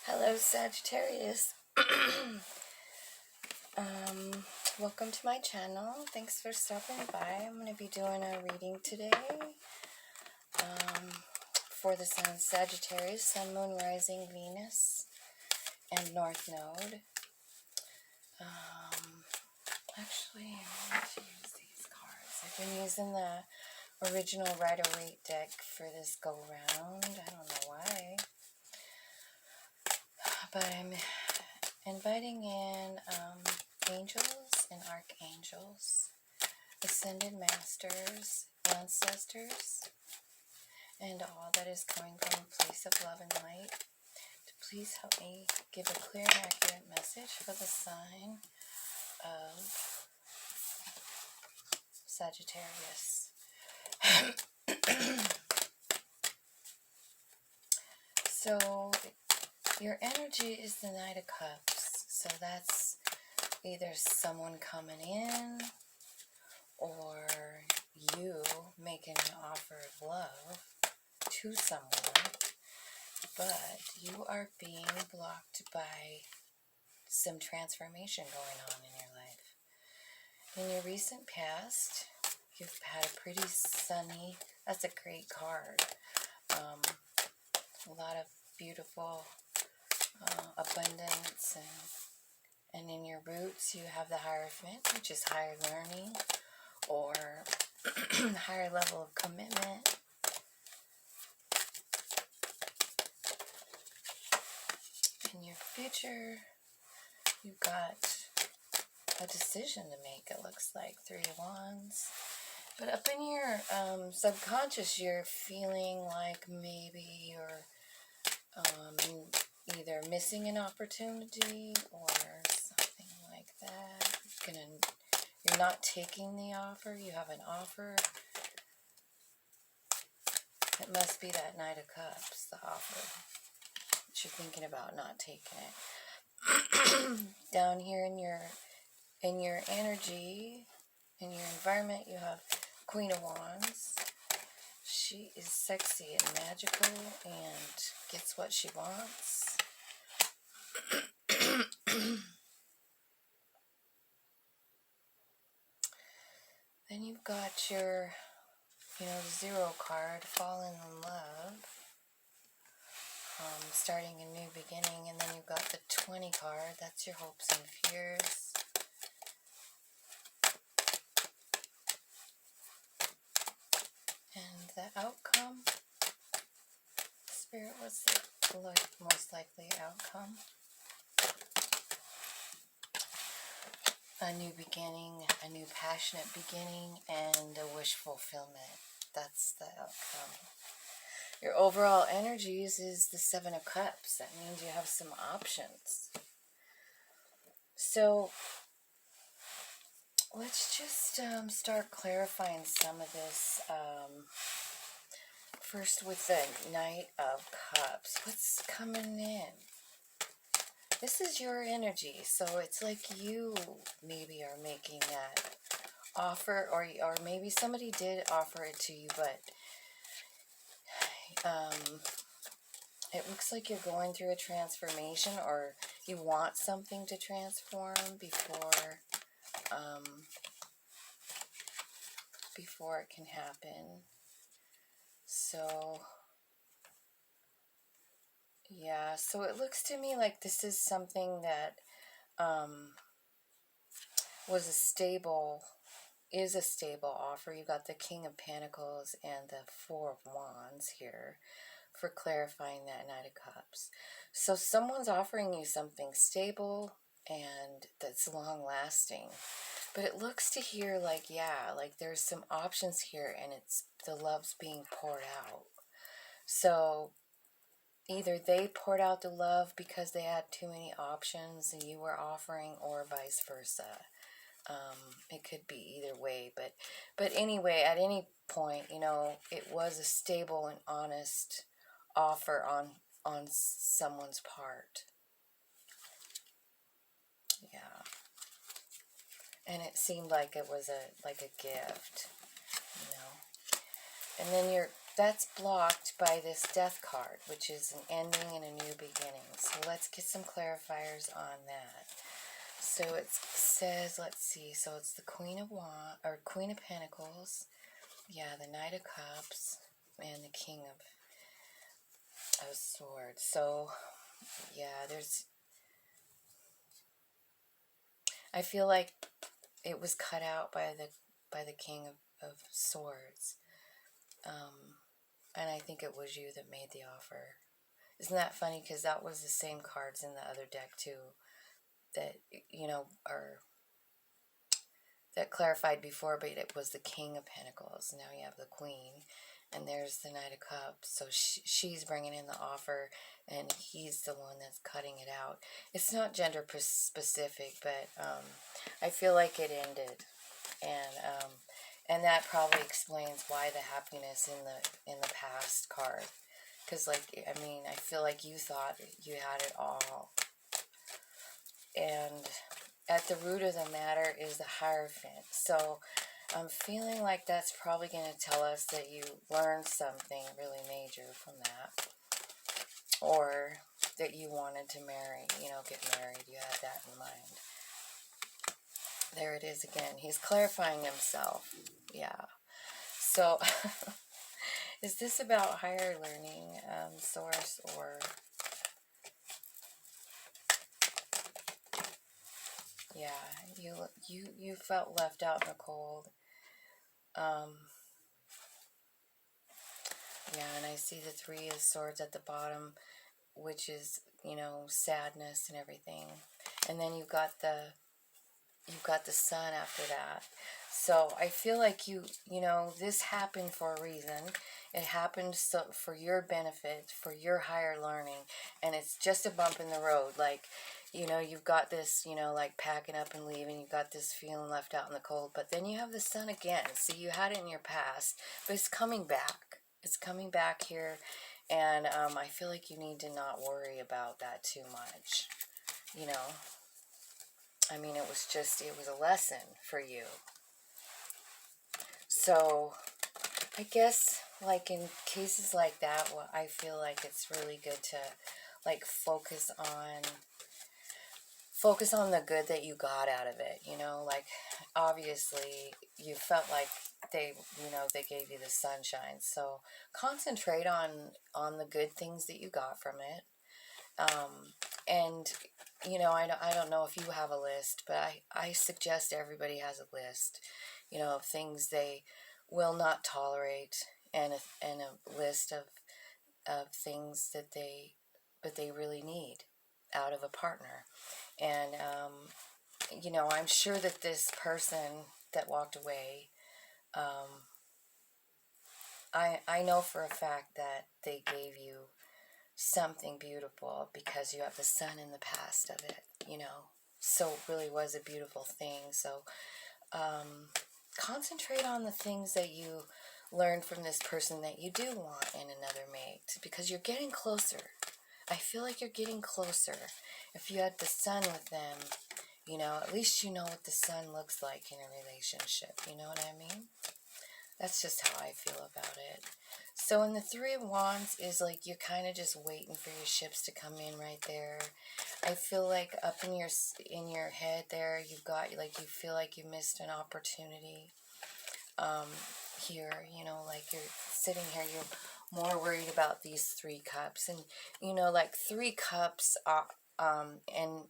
Hello, Sagittarius. Welcome to my channel. Thanks for stopping by. I'm going to be doing a reading today for the sign Sagittarius, Sun, Moon, Rising, Venus, and North Node. Actually, I'm going to use these cards. I've been using the original Rider-Waite deck for this go-round. I don't know why. But I'm inviting in angels and archangels, ascended masters, ancestors, and all that is coming from a place of love and light to please help me give a clear and accurate message for the sign of Sagittarius. So your energy is the Knight of Cups. So that's either someone coming in or you making an offer of love to someone, but you are being blocked by some transformation going on in your life. In your recent past, you've had a pretty sunny, that's a great card, a lot of beautiful abundance, and in your roots you have the Hierophant, which is higher learning or higher level of commitment. In your future, you've got a decision to make, it looks like, Three of Wands. But up in your subconscious, you're feeling like maybe you're either missing an opportunity or something like that. You're not taking the offer. You have an offer. It must be that Knight of Cups, the offer that you're thinking about not taking it. Down here in your energy, in your environment, you have Queen of Wands. She is sexy and magical and gets what she wants. Then you've got your, Zero card, falling in love, starting a new beginning. And then you've got the 20 card, that's your hopes and fears. And the outcome, Spirit, what's the most likely outcome? A new beginning, a new passionate beginning, and a wish fulfillment. That's the outcome. Your overall energies is the Seven of Cups. That means you have some options. So let's just start clarifying some of this. First with the Knight of Cups. What's coming in? This is your energy, so it's like you maybe are making that offer, or maybe somebody did offer it to you, but it looks like you're going through a transformation, or you want something to transform before it can happen. So yeah, so it looks to me like this is something that is a stable offer. You got the King of Pentacles and the Four of Wands here for clarifying that Knight of Cups. So someone's offering you something stable and that's long lasting. But it looks to here like, yeah, like there's some options here, and it's the love's being poured out. So either they poured out the love because they had too many options and you were offering, or vice versa. It could be either way, but anyway, at any point, it was a stable and honest offer on someone's part. Yeah. And it seemed like it was a gift, And then that's blocked by this Death card, which is an ending and a new beginning. So let's get some clarifiers on that. So it says, let's see, so it's the Queen of Wands, or Queen of Pentacles, yeah, the Knight of Cups, and the King of Swords. So, yeah, I feel like it was cut out by the King of Swords. And I think it was you that made the offer. Isn't that funny? Because that was the same cards in the other deck too, that, you know, are that clarified before, but it was the King of Pentacles. Now you have the Queen, and there's the Knight of Cups. So she's bringing in the offer, and he's the one that's cutting it out. It's not gender specific, but I feel like it ended, and that probably explains why the happiness in the past card. Because, like, I mean, I feel like you thought you had it all, and at the root of the matter is the Hierophant. So I'm feeling like that's probably going to tell us that you learned something really major from that, or that you wanted to marry, you know, get married. You had that in mind. There it is again. He's clarifying himself. Yeah. So is this about higher learning, source, or... Yeah, you felt left out in the cold. Yeah, and I see the Three of Swords at the bottom, which is, you know, sadness and everything. And then you've got the Sun after that. So I feel like you know, this happened for a reason. It happened for your benefit, for your higher learning, and it's just a bump in the road. Like, you know, you've got this, you know, like packing up and leaving. You've got this feeling left out in the cold, but then you have the Sun again. See, you had it in your past, but it's coming back. It's coming back here, and I feel like you need to not worry about that too much. You know, I mean, it was a lesson for you. So I guess, like, in cases like that, well, I feel like it's really good to, like, focus on the good that you got out of it, you know. Like, obviously you felt like they gave you the sunshine, so concentrate on the good things that you got from it. And you know, I don't know if you have a list, but I suggest everybody has a list, you know, of things they will not tolerate, and a list of things that they really need out of a partner. And you know, I'm sure that this person that walked away, I know for a fact that they gave you something beautiful, because you have the Sun in the past of it, you know. So it really was a beautiful thing. So concentrate on the things that you learned from this person that you do want in another mate, because you're getting closer. I feel like you're getting closer. If you had the Sun with them, you know, at least you know what the Sun looks like in a relationship. You know what I mean? That's just how I feel about it. So in the Three of Wands is like you're kind of just waiting for your ships to come in right there. I feel like up in your head there, you've got, like, you feel like you missed an opportunity. Here, you know, like you're sitting here, you're more worried about these Three Cups, and you know, like Three Cups, and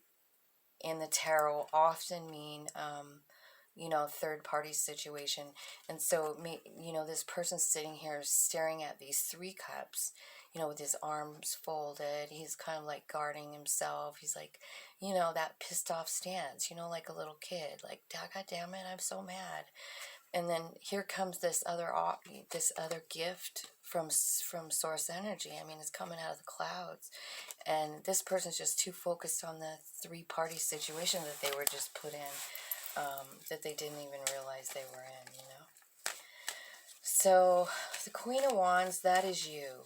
in the tarot often mean, you know, third party situation. And so, you know, this person sitting here staring at these Three Cups, you know, with his arms folded. He's kind of like guarding himself. He's like, you know, that pissed off stance, you know, like a little kid, like, God damn it, I'm so mad. And then here comes this other gift from source energy. I mean, it's coming out of the clouds, and this person's just too focused on the three-party situation that they were just put in, that they didn't even realize they were in, you know. So the Queen of Wands, that is you.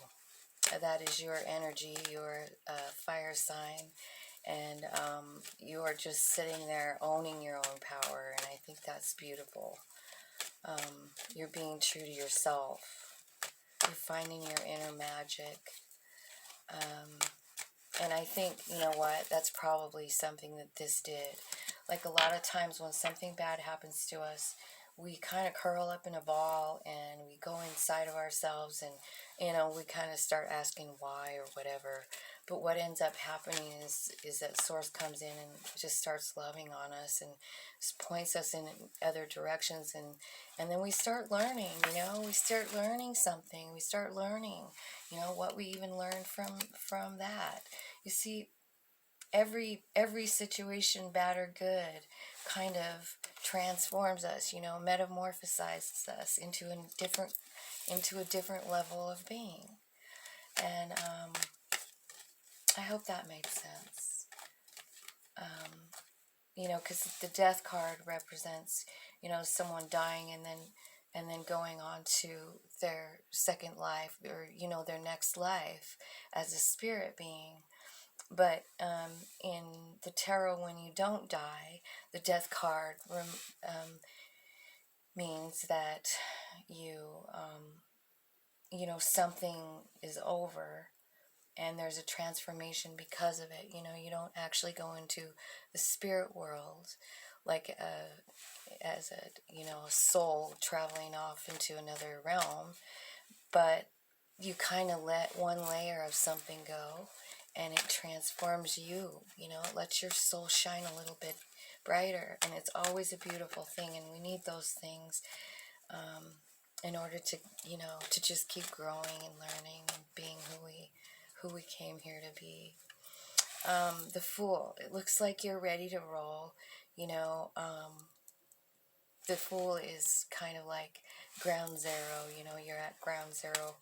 That is your energy, your fire sign, and you are just sitting there owning your own power, and I think that's beautiful. You're being true to yourself. You're finding your inner magic. And I think, you know what, that's probably something that this did. Like a lot of times when something bad happens to us, we kind of curl up in a ball and we go inside of ourselves, and, you know, we kind of start asking why or whatever. But what ends up happening is that Source comes in and just starts loving on us and points us in other directions, and then we start learning, you know, we start learning something. We start learning, you know, what we even learned from that. You see, every situation, bad or good, kind of transforms us, you know, metamorphosizes us into a different level of being. And I hope that made sense. You know, because the death card represents, you know, someone dying and then going on to their second life, or, you know, their next life as a spirit being. But in the tarot, when you don't die, the death card means that you know, something is over and there's a transformation because of it. You know, you don't actually go into the spirit world like as a, you know, a soul traveling off into another realm, but you kind of let one layer of something go and it transforms you. You know, it lets your soul shine a little bit brighter, and it's always a beautiful thing, and we need those things in order to, you know, to just keep growing and learning and being who we came here to be. The Fool, it looks like you're ready to roll. You know, the Fool is kind of like ground zero. You know, you're at ground zero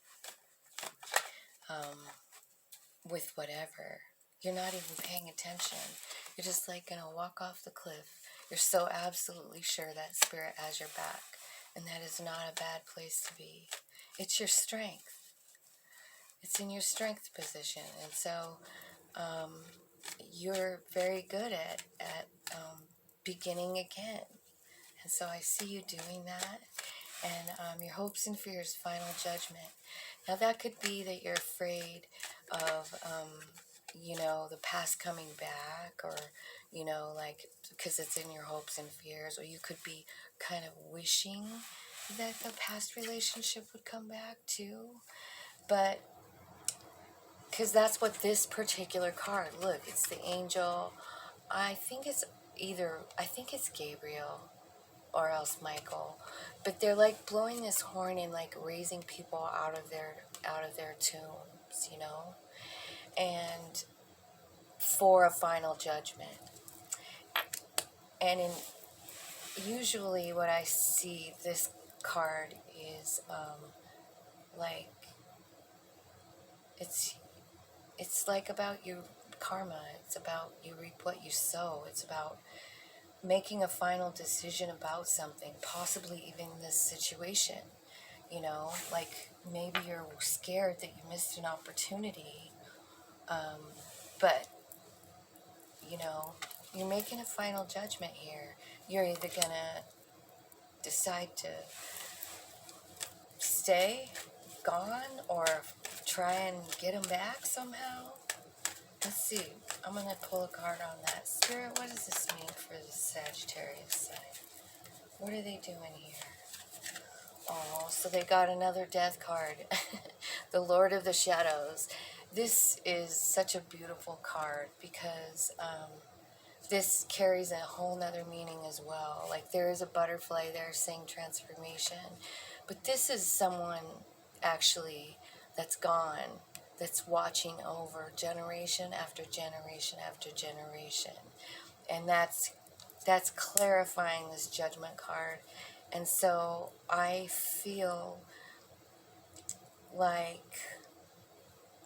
with whatever. You're not even paying attention. You're just like gonna walk off the cliff. You're so absolutely sure that Spirit has your back, and that is not a bad place to be. It's your strength. It's in your strength position, and so you're very good at beginning again. And so I see you doing that. And your hopes and fears, final judgment. Now that could be that you're afraid of, you know, the past coming back, or, you know, like, because it's in your hopes and fears, or you could be kind of wishing that the past relationship would come back too. But because that's what this particular card, look, it's the angel. I think it's Gabriel or else Michael, but they're like blowing this horn and like raising people out of their tombs, you know, and for a final judgment. And usually what I see this card is like it's like about your karma. It's about you reap what you sow. It's about making a final decision about something, possibly even this situation. You know, like maybe you're scared that you missed an opportunity, but, you know, you're making a final judgment here. You're either going to decide to stay gone or try and get them back somehow. Let's see. I'm going to pull a card on that. Spirit, what does this mean for the Sagittarius sign? What are they doing here? Oh, so they got another death card. The Lord of the Shadows. This is such a beautiful card because this carries a whole nother meaning as well. Like there is a butterfly there saying transformation. But this is someone actually that's gone, that's watching over generation after generation after generation. And that's clarifying this judgment card. And so I feel like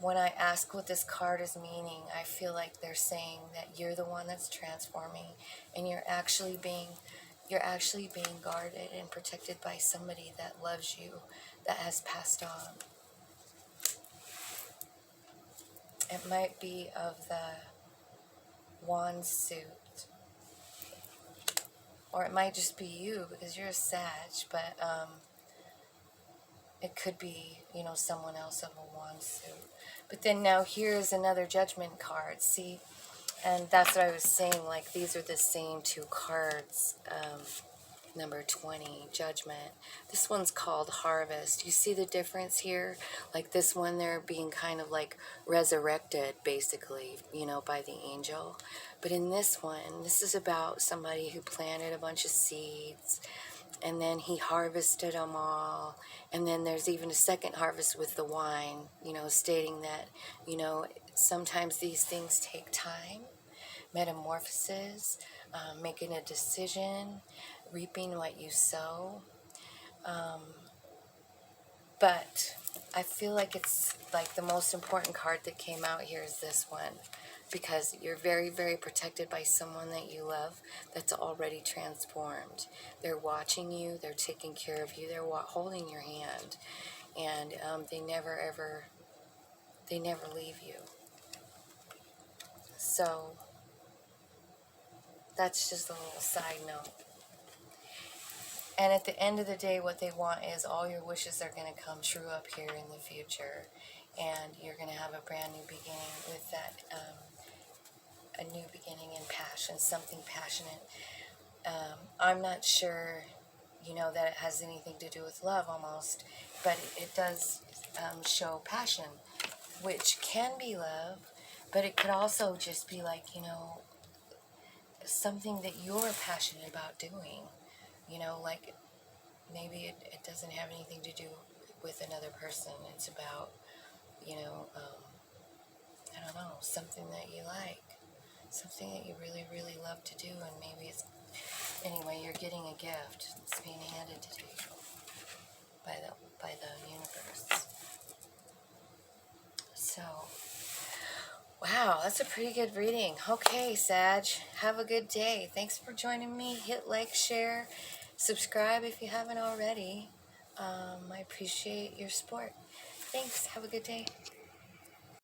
when I ask what this card is meaning, I feel like they're saying that you're the one that's transforming, and you're actually being guarded and protected by somebody that loves you, that has passed on. It might be of the wand suit, or it might just be you because you're a Sag, but It could be, you know, someone else of a wand suit. But then now here's another judgment card. See? And that's what I was saying. Like, these are the same two cards. Number 20, Judgment. This one's called Harvest. You see the difference here? Like this one, they're being kind of like resurrected, basically, you know, by the angel. But in this one, this is about somebody who planted a bunch of seeds, and then he harvested them all. And then there's even a second harvest with the wine, you know, stating that, you know, sometimes these things take time. Metamorphosis, making a decision, reaping what you sow. But I feel like it's like the most important card that came out here is this one, because you're very, very protected by someone that you love that's already transformed. They're watching you, they're taking care of you, they're holding your hand, and they never leave you. So that's just a little side note. And at the end of the day, what they want is all your wishes are going to come true up here in the future. And you're going to have a brand new beginning with that, a new beginning in passion, something passionate. I'm not sure, you know, that it has anything to do with love almost, but it does show passion, which can be love, but it could also just be like, you know, something that you're passionate about doing, you know, like maybe it doesn't have anything to do with another person. It's about, you know, I don't know, something that you like, something that you really, really love to do, and maybe it's, anyway, you're getting a gift. It's being handed to you by the universe. So, wow, that's a pretty good reading. Okay, Sag, have a good day. Thanks for joining me. Hit like, share, subscribe if you haven't already. I appreciate your support. Thanks. Have a good day.